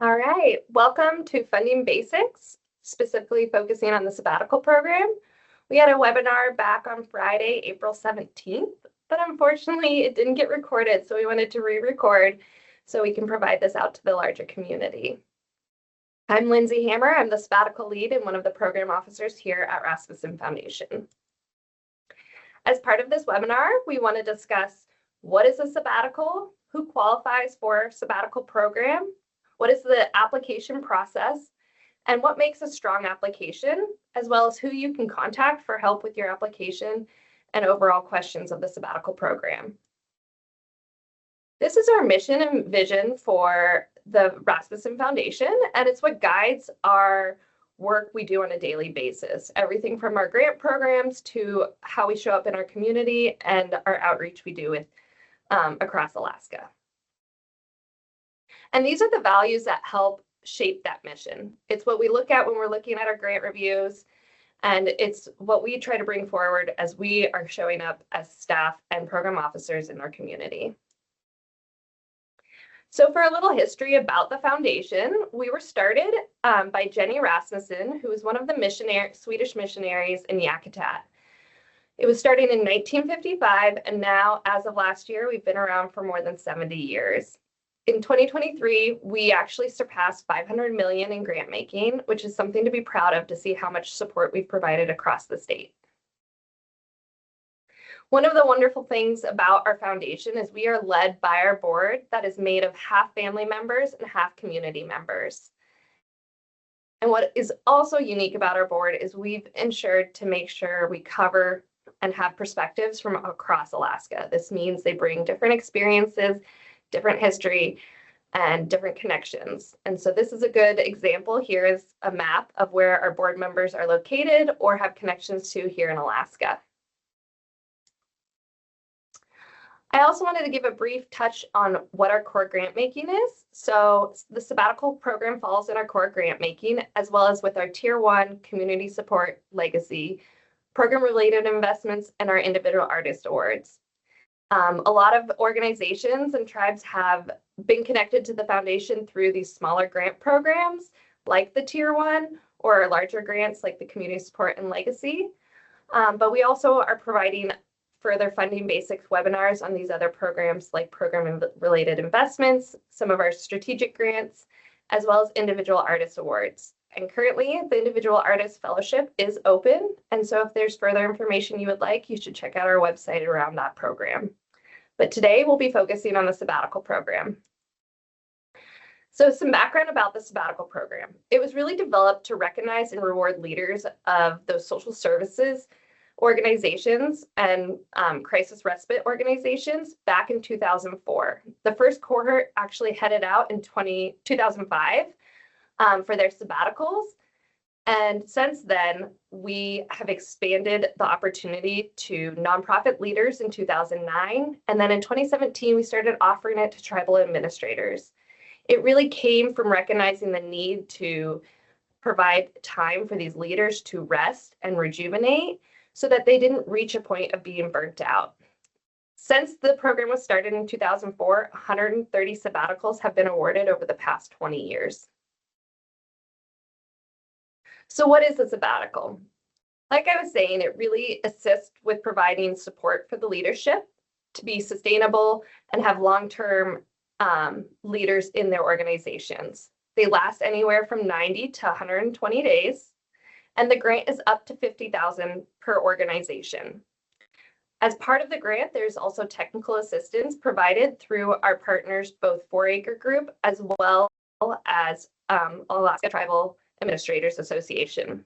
All right, welcome to Funding Basics, specifically focusing on the sabbatical program. We had a webinar back on Friday, April 17th, but unfortunately it didn't get recorded, so we wanted to re-record so we can provide this out to the larger community. I'm Lindsay Hammer. I'm the sabbatical lead and one of the program officers here at Rasmussen Foundation. As part of this webinar, we want to discuss what is a sabbatical, who qualifies for a sabbatical program, what is the application process, and what makes a strong application, as well as who you can contact for help with your application and overall questions of the sabbatical program. This is our mission and vision for the Rasmussen Foundation, and it's what guides our work we do on a daily basis. Everything from our grant programs to how we show up in our community and our outreach we do with across Alaska. And these are the values that help shape that mission. It's what we look at when we're looking at our grant reviews, and it's what we try to bring forward as we are showing up as staff and program officers in our community. So for a little history about the foundation, we were started by Jenny Rasmussen, who was one of the Swedish missionaries in Yakutat. It was started in 1955, and now, as of last year, we've been around for more than 70 years. In 2023, we actually surpassed 500 million in grant making, which is something to be proud of to see how much support we've provided across the state. One of the wonderful things about our foundation is we are led by our board that is made of half family members and half community members. And what is also unique about our board is we've ensured to make sure we cover and have perspectives from across Alaska. This means they bring different experiences, different history, and different connections. And so this is a good example. Here is a map of where our board members are located or have connections to here in Alaska. I also wanted to give a brief touch on what our core grant making is. So the sabbatical program falls in our core grant making, as well as with our Tier 1 community support legacy, program-related investments, and our individual artist awards. A lot of organizations and tribes have been connected to the foundation through these smaller grant programs like the Tier 1 or larger grants like the Community Support and Legacy. But we also are providing further funding basics webinars on these other programs like program-related investments, some of our strategic grants, as well as individual artist awards. And currently, the Individual Artist Fellowship is open. And so if there's further information you would like, you should check out our website around that program. But today we'll be focusing on the sabbatical program. So some background about the sabbatical program. It was really developed to recognize and reward leaders of those social services organizations and crisis respite organizations back in 2004. The first cohort actually headed out in 2005 for their sabbaticals. And since then, we have expanded the opportunity to nonprofit leaders in 2009. And then in 2017, we started offering it to tribal administrators. It really came from recognizing the need to provide time for these leaders to rest and rejuvenate so that they didn't reach a point of being burnt out. Since the program was started in 2004, 130 sabbaticals have been awarded over the past 20 years. So what is a sabbatical? Like I was saying, it really assists with providing support for the leadership to be sustainable and have long-term leaders in their organizations. They last anywhere from 90 to 120 days, and the grant is up to $50,000 per organization. As part of the grant, there's also technical assistance provided through our partners, both 4-Acre Group as well as Alaska Tribal Administrators Association.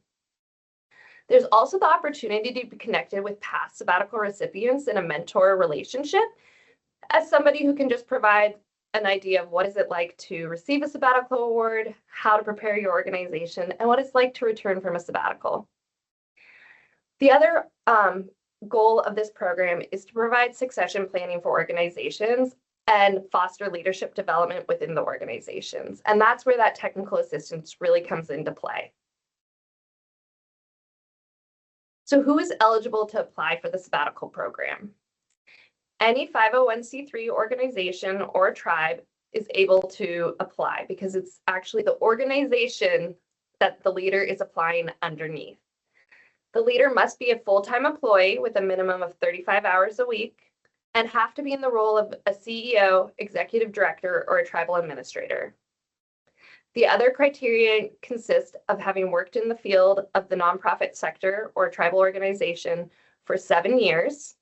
There's also the opportunity to be connected with past sabbatical recipients in a mentor relationship as somebody who can just provide an idea of what is it like to receive a sabbatical award, how to prepare your organization, and what it's like to return from a sabbatical. The other goal of this program is to provide succession planning for organizations and foster leadership development within the organizations. And that's where that technical assistance really comes into play. So who is eligible to apply for the sabbatical program? Any 501c3 organization or tribe is able to apply, because it's actually the organization that the leader is applying underneath. The leader must be a full-time employee with a minimum of 35 hours a week and have to be in the role of a CEO, executive director, or a tribal administrator. The other criteria consist of having worked in the field of the nonprofit sector or tribal organization for 7 years,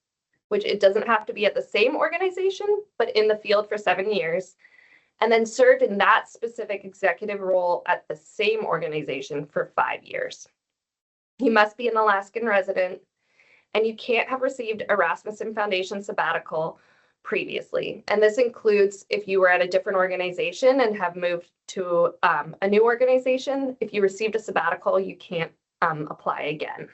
which it doesn't have to be at the same organization, but in the field for 7 years, and then served in that specific executive role at the same organization for 5 years. You must be an Alaskan resident, and you can't have received a Rasmussen Foundation sabbatical previously. And this includes if you were at a different organization and have moved to a new organization. If you received a sabbatical, you can't apply again.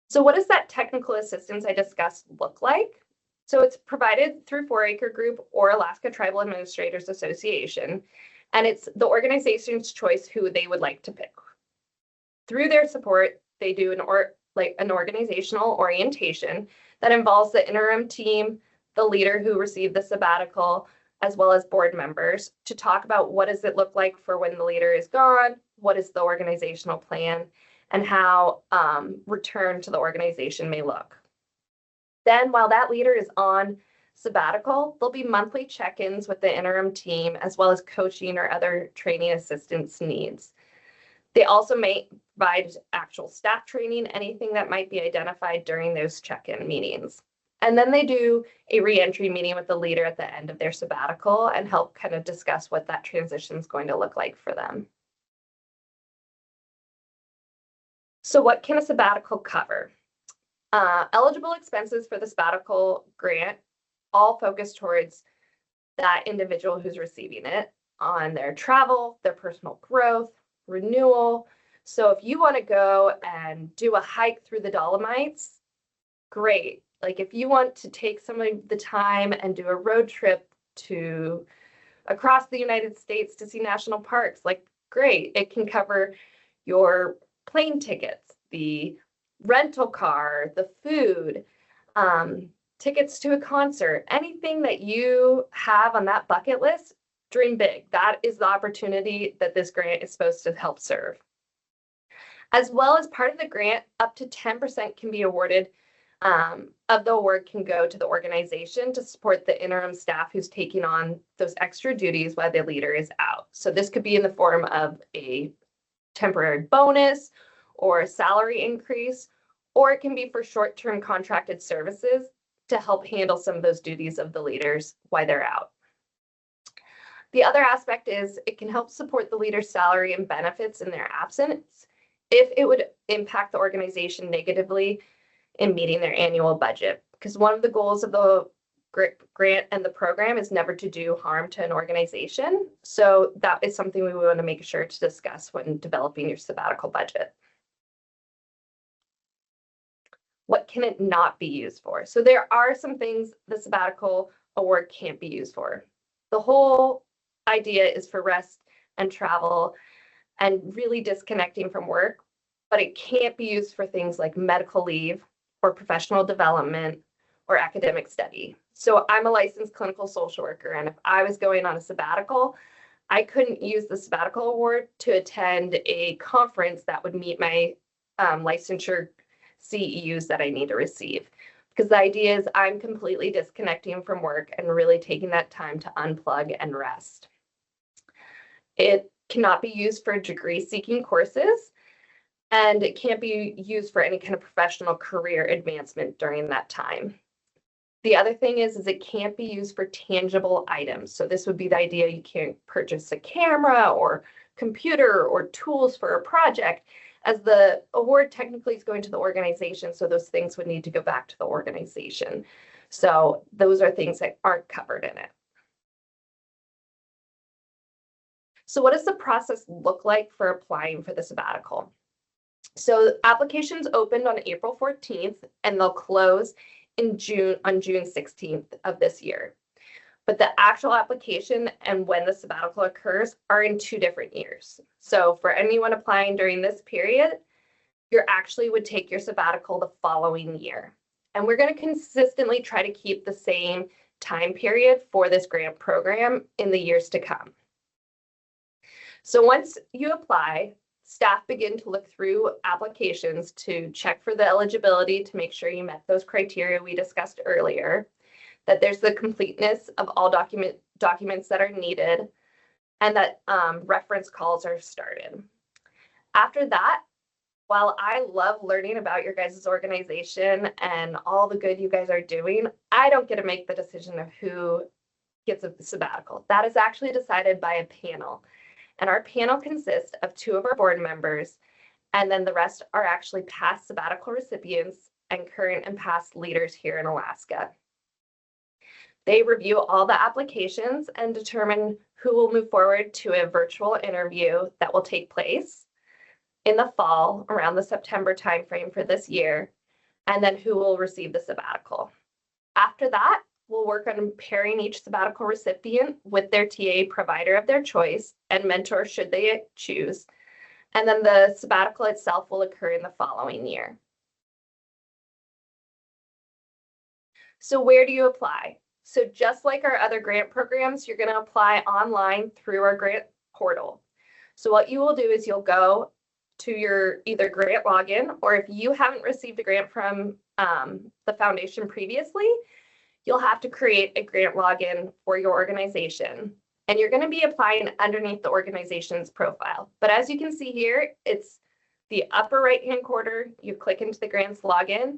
So what does that technical assistance I discussed look like? So it's provided through 4-Acre Group or Alaska Tribal Administrators Association, and it's the organization's choice who they would like to pick. Through their support, they do an organizational orientation that involves the interim team, the leader who received the sabbatical, as well as board members, to talk about what does it look like for when the leader is gone, what is the organizational plan, and how return to the organization may look. Then while that leader is on sabbatical, there'll be monthly check-ins with the interim team, as well as coaching or other training assistance needs. They also may provide actual staff training, anything that might be identified during those check-in meetings. And then they do a re-entry meeting with the leader at the end of their sabbatical and help kind of discuss what that transition is going to look like for them. So what can a sabbatical cover? Eligible expenses for the sabbatical grant all focus towards that individual who's receiving it on their travel, their personal growth, renewal. So if you want to go and do a hike through the Dolomites, great. Like if you want to take some of the time and do a road trip to across the United States to see national parks, like great. It can cover your plane tickets, the rental car, the food, tickets to a concert, anything that you have on that bucket list. Dream big. That is the opportunity that this grant is supposed to help serve. As well as part of the grant, up to 10% can be awarded of the award can go to the organization to support the interim staff who's taking on those extra duties while the leader is out. So this could be in the form of a temporary bonus or a salary increase, or it can be for short-term contracted services to help handle some of those duties of the leaders while they're out. The other aspect is it can help support the leader's salary and benefits in their absence if it would impact the organization negatively in meeting their annual budget. Because one of the goals of the grant and the program is never to do harm to an organization. So that is something we want to make sure to discuss when developing your sabbatical budget. What can it not be used for? So there are some things the sabbatical award can't be used for. The whole idea is for rest and travel and really disconnecting from work, but it can't be used for things like medical leave or professional development or academic study. So I'm a licensed clinical social worker, and if I was going on a sabbatical, I couldn't use the sabbatical award to attend a conference that would meet my licensure CEUs that I need to receive. Because the idea is I'm completely disconnecting from work and really taking that time to unplug and rest. It cannot be used for degree-seeking courses, and it can't be used for any kind of professional career advancement during that time. The other thing is it can't be used for tangible items. So this would be the idea you can't purchase a camera or computer or tools for a project, as the award technically is going to the organization, so those things would need to go back to the organization. So those are things that aren't covered in it. So what does the process look like for applying for the sabbatical? So applications opened on April 14th, and they'll close in June, on June 16th of this year. But the actual application and when the sabbatical occurs are in 2 different years. So for anyone applying during this period, you actually would take your sabbatical the following year. And we're going to consistently try to keep the same time period for this grant program in the years to come. So once you apply, staff begin to look through applications to check for the eligibility to make sure you met those criteria we discussed earlier, that there's the completeness of all documents that are needed, and that reference calls are started. After that, while I love learning about your guys' organization and all the good you guys are doing, I don't get to make the decision of who gets a sabbatical. That is actually decided by a panel. And our panel consists of 2 of our board members, and then the rest are actually past sabbatical recipients and current and past leaders here in Alaska. They review all the applications and determine who will move forward to a virtual interview that will take place in the fall around the September timeframe for this year, and then who will receive the sabbatical. After that, we'll work on pairing each sabbatical recipient with their TA provider of their choice and mentor should they choose. And then the sabbatical itself will occur in the following year. So where do you apply? So just like our other grant programs, you're going to apply online through our grant portal. So what you will do is you'll go to your either grant login, or if you haven't received a grant from the foundation previously, you'll have to create a grant login for your organization. And you're going to be applying underneath the organization's profile. But as you can see here, it's the upper right-hand corner. You click into the grants login.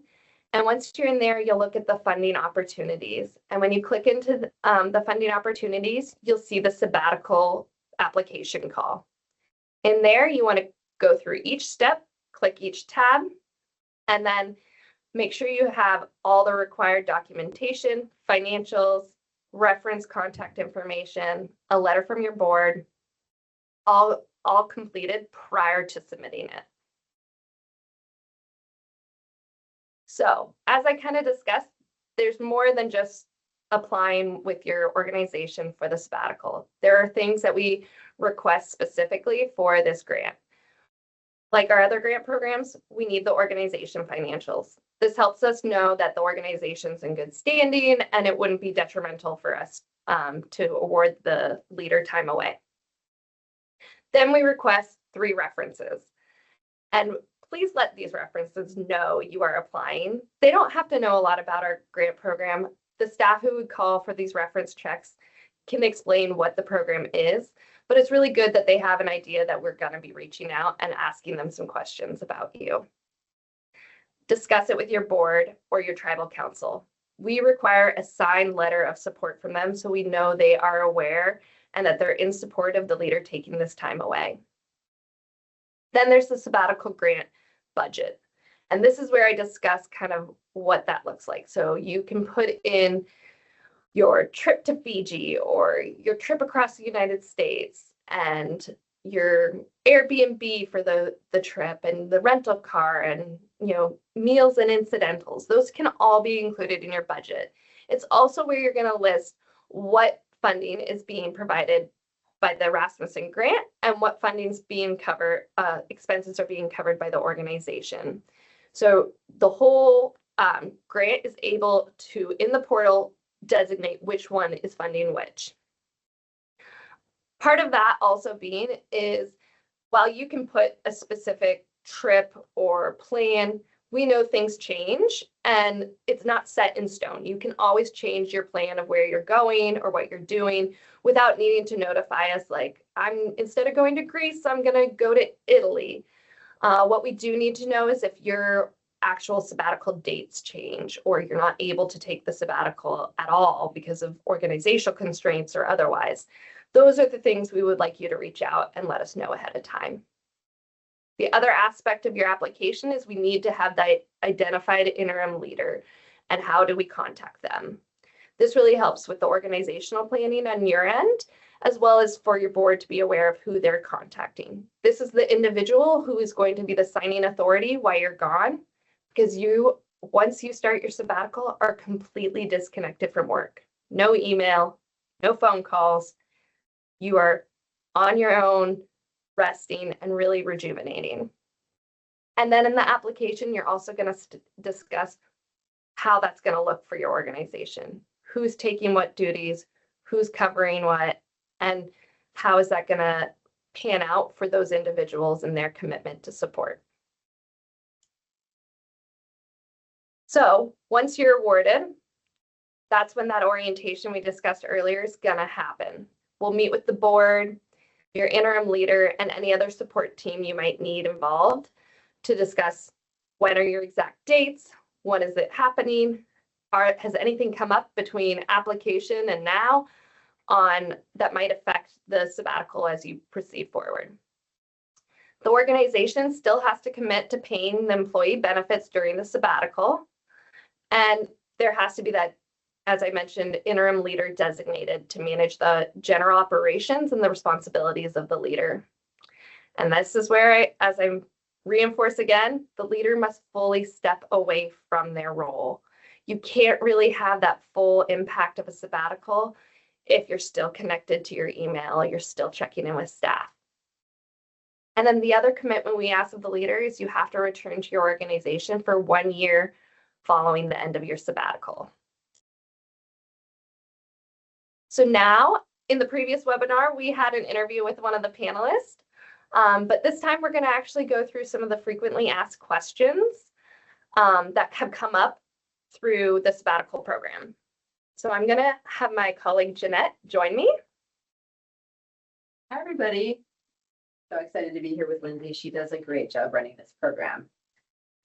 And once you're in there, you'll look at the funding opportunities. And when you click into the funding opportunities, you'll see the sabbatical application call. In there, you want to go through each step, click each tab, and then make sure you have all the required documentation, financials, reference contact information, a letter from your board, all completed prior to submitting it. So as I kind of discussed, there's more than just applying with your organization for the sabbatical. There are things that we request specifically for this grant. Like our other grant programs, we need the organization financials. This helps us know that the organization's in good standing and it wouldn't be detrimental for us to award the leader time away. Then we request 3 references. And please let these references know you are applying. They don't have to know a lot about our grant program. The staff who would call for these reference checks can explain what the program is, but it's really good that they have an idea that we're going to be reaching out and asking them some questions about you. Discuss it with your board or your tribal council. We require a signed letter of support from them so we know they are aware and that they're in support of the leader taking this time away. Then there's the sabbatical grant budget. And this is where I discuss kind of what that looks like. So you can put in your trip to Fiji or your trip across the United States and your Airbnb for the trip and the rental car and meals and incidentals. Those can all be included in your budget. It's also where you're going to list what funding is being provided by the Rasmussen grant and what funding's being covered, expenses are being covered by the organization. So the whole grant is able to, in the portal, designate which one is funding which. Part of that also being is, while you can put a specific trip or plan, we know things change and it's not set in stone. You can always change your plan of where you're going or what you're doing without needing to notify us, like, instead of going to Greece, I'm going to go to Italy. What we do need to know is if your actual sabbatical dates change or you're not able to take the sabbatical at all because of organizational constraints or otherwise. Those are the things we would like you to reach out and let us know ahead of time. The other aspect of your application is we need to have the identified interim leader, and how do we contact them? This really helps with the organizational planning on your end, as well as for your board to be aware of who they're contacting. This is the individual who is going to be the signing authority while you're gone, because you, once you start your sabbatical, are completely disconnected from work. No email, no phone calls. You are on your own, resting and really rejuvenating. And then in the application, you're also going to discuss how that's going to look for your organization. who's taking what duties, who's covering what, and how is that going to pan out for those individuals and their commitment to support. So once you're awarded, that's when that orientation we discussed earlier is going to happen. We'll meet with the board, your interim leader, and any other support team you might need involved to discuss when are your exact dates, when is it happening, has anything come up between application and now on that might affect the sabbatical as you proceed forward. The organization still has to commit to paying the employee benefits during the sabbatical, and there has to be that, as I mentioned, interim leader designated to manage the general operations and the responsibilities of the leader. And this is where, as I reinforce again, the leader must fully step away from their role. You can't really have that full impact of a sabbatical if you're still connected to your email, you're still checking in with staff. And then the other commitment we ask of the leader is you have to return to your organization for 1 year following the end of your sabbatical. So now, in the previous webinar, we had an interview with one of the panelists, but this time we're going to actually go through some of the frequently asked questions that have come up through the sabbatical program. So I'm going to have my colleague Jeannette join me. Hi, everybody. So excited to be here with Lindsay. She does a great job running this program.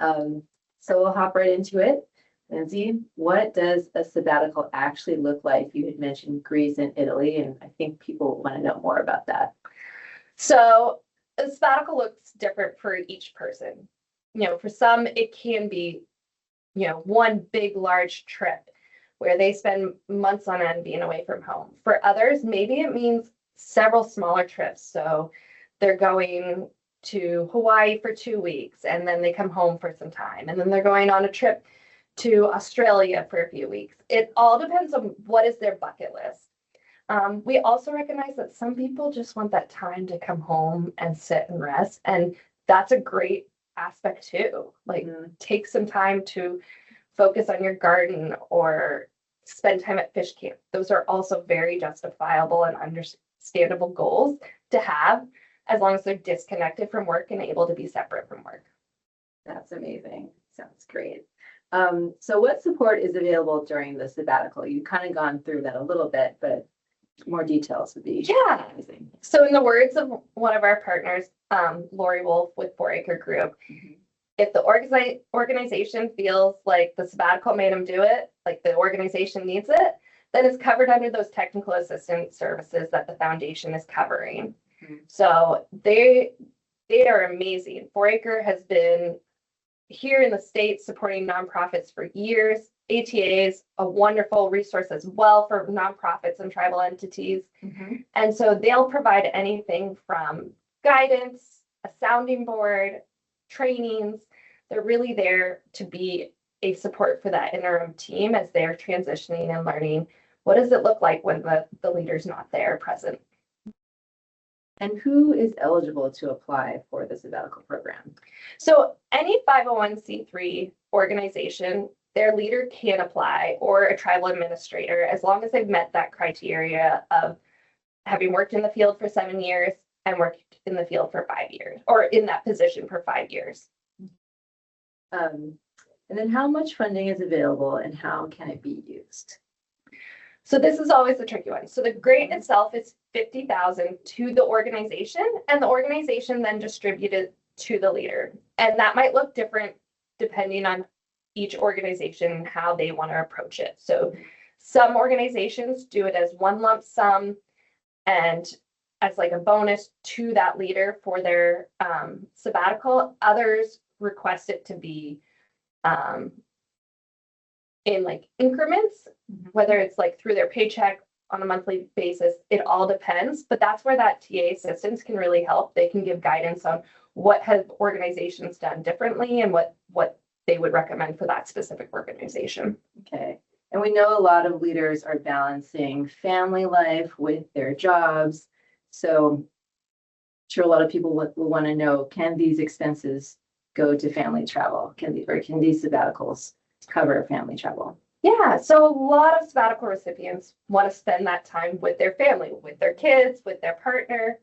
So we'll hop right into it. Lindsay, what does a sabbatical actually look like? You had mentioned Greece and Italy, and I think people want to know more about that. So a sabbatical looks different for each person. You know, for some, it can be, you know, one big, large trip where they spend months on end being away from home. For others, maybe it means several smaller trips. So they're going to Hawaii for 2 weeks, and then they come home for some time, and then they're going on a trip to Australia for a few weeks. It all depends on what is their bucket list. We also recognize that some people just want that time to come home and sit and rest, and that's a great aspect too. Like take some time to focus on your garden or spend time at fish camp. Those are also very justifiable and understandable goals to have, as long as they're disconnected from work and able to be separate from work. That's amazing. Sounds great. So what support is available during the sabbatical? You've kind of gone through that a little bit, but more details would be amazing. So in the words of one of our partners, Lori Wolf with 4 Acre Group, if the organization feels like the sabbatical made them do it, like the organization needs it, then it's covered under those technical assistance services that the foundation is covering. So they are amazing. 4 Acre has been here in the States supporting nonprofits for years. ATA is a wonderful resource as well for nonprofits and tribal entities. And so they'll provide anything from guidance, a sounding board, trainings. They're really there to be a support for that interim team as they're transitioning and learning what does it look like when the leader's not there present. And who is eligible to apply for the sabbatical program? So any 501c3 organization, their leader can apply, or a tribal administrator, as long as they've met that criteria of having worked in the field for 7 years and worked in the field for 5 years, or in that position for 5 years. And then how much funding is available and how can it be used? So this is always the tricky one. So the grant itself is $50,000 to the organization, and the organization then distributed to the leader. And that might look different depending on each organization and how they want to approach it. So some organizations do it as one lump sum and as like a bonus to that leader for their sabbatical. Others request it to be in like increments, whether it's like through their paycheck on a monthly basis. It all depends, but that's where that TA assistance can really help. They can give guidance on what have organizations done differently and what they would recommend for that specific organization. Okay. And we know a lot of leaders are balancing family life with their jobs. So I'm sure a lot of people will want to know, can these expenses go to family travel? Can these sabbaticals cover family travel? Yeah, so a lot of sabbatical recipients want to spend that time with their family, with their kids, with their partner,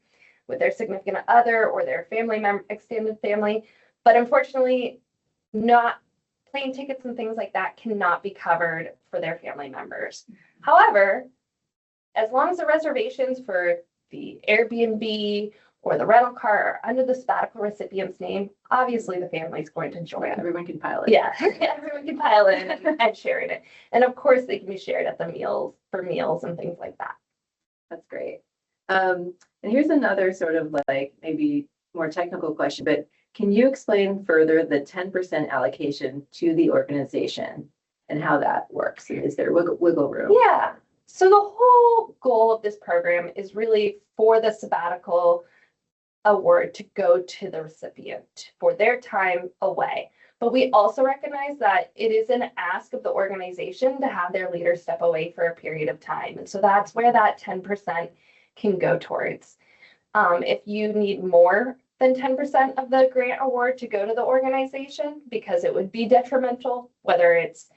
with their significant other or their family member, extended family. But unfortunately, not plane tickets and things like that cannot be covered for their family members. However, as long as the reservations for the Airbnb or the rental car are under the sabbatical recipient's name, obviously the family's going to join. Everyone can pile in. Yeah, everyone can pile in and share in it. And of course, they can be shared at the meals for meals and things like that. That's great. And here's another sort of like maybe more technical question, but can you explain further the 10% allocation to the organization and how that works? Is there wiggle room? Yeah. So the whole goal of this program is really for the sabbatical award to go to the recipient for their time away. But we also recognize that it is an ask of the organization to have their leaders step away for a period of time. And so that's where that 10% can go towards. If you need more than 10% of the grant award to go to the organization, because it would be detrimental, whether it's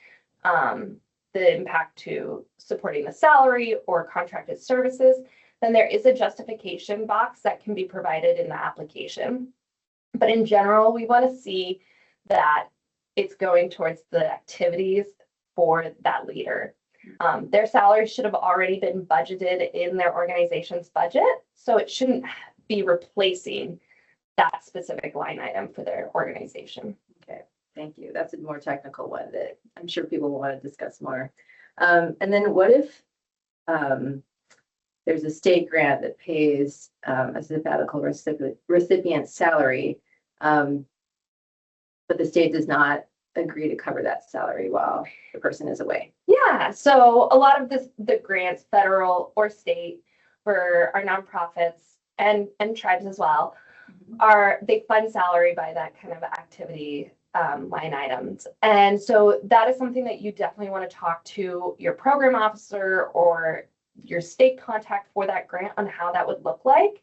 the impact to supporting the salary or contracted services, then there is a justification box that can be provided in the application. But in general, we want to see that it's going towards the activities for that leader. Their salary should have already been budgeted in their organization's budget, so it shouldn't be replacing that specific line item for their organization. Okay, thank you. That's a more technical one that I'm sure people will want to discuss more. And then what if there's a state grant that pays a sabbatical recipient's salary, but the state does not agree to cover that salary while the person is away? Yeah, so a lot of the grants, federal or state, for our nonprofits and tribes as well, they fund salary by that kind of activity line items. And so that is something that you definitely want to talk to your program officer or your state contact for that grant on how that would look like.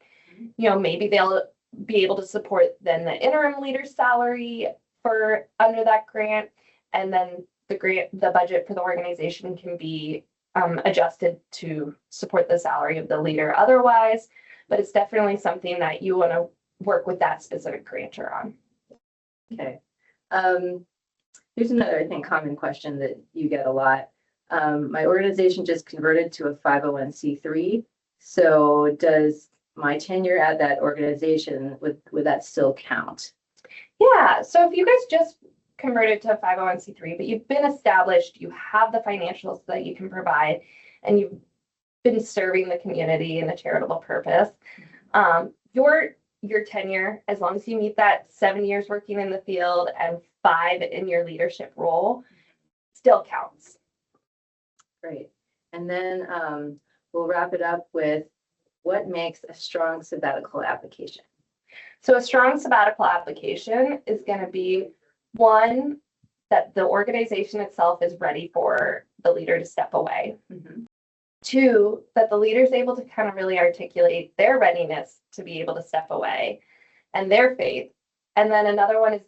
You know, maybe they'll be able to support then the interim leader's salary for under that grant, and then the budget for the organization can be adjusted to support the salary of the leader otherwise. But it's definitely something that you want to work with that specific grantor on. Okay. Here's another, I think, common question that you get a lot. My organization just converted to a 501c3. So does my tenure at that organization, would that still count? Yeah, so if you guys just converted to a 501c3, but you've been established, you have the financials that you can provide, and you've been serving the community in a charitable purpose, your tenure, as long as you meet that 7 years working in the field and 5 in your leadership role, still counts. Great. And then we'll wrap it up with what makes a strong sabbatical application. So a strong sabbatical application is going to be one, that the organization itself is ready for the leader to step away. Mm-hmm. 2, that the leader is able to kind of really articulate their readiness to be able to step away and their faith. And then another one is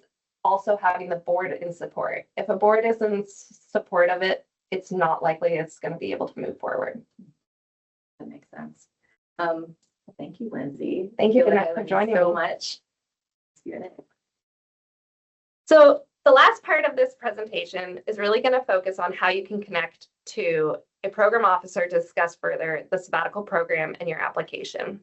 also having the board in support. If a board is in support of it, it's not likely it's going to be able to move forward. That makes sense. Thank you, Lindsay. Thank you for joining so me. much. So the last part of this presentation is really going to focus on how you can connect to a program officer to discuss further the sabbatical program and your application.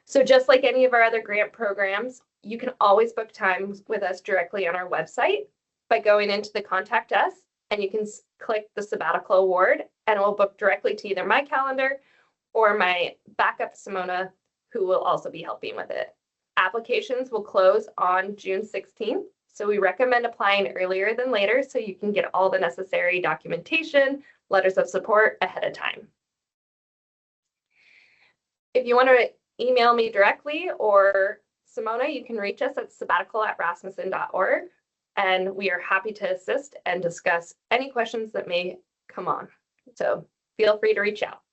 So just like any of our other grant programs, you can always book time with us directly on our website by going into the Contact Us, and you can click the Sabbatical Award, and it will book directly to either my calendar or my backup, Simona, who will also be helping with it. Applications will close on June 16th, so we recommend applying earlier than later so you can get all the necessary documentation, letters of support ahead of time. If you want to email me directly or Simona, you can reach us at sabbatical@rasmussen.org, and we are happy to assist and discuss any questions that may come on. So feel free to reach out.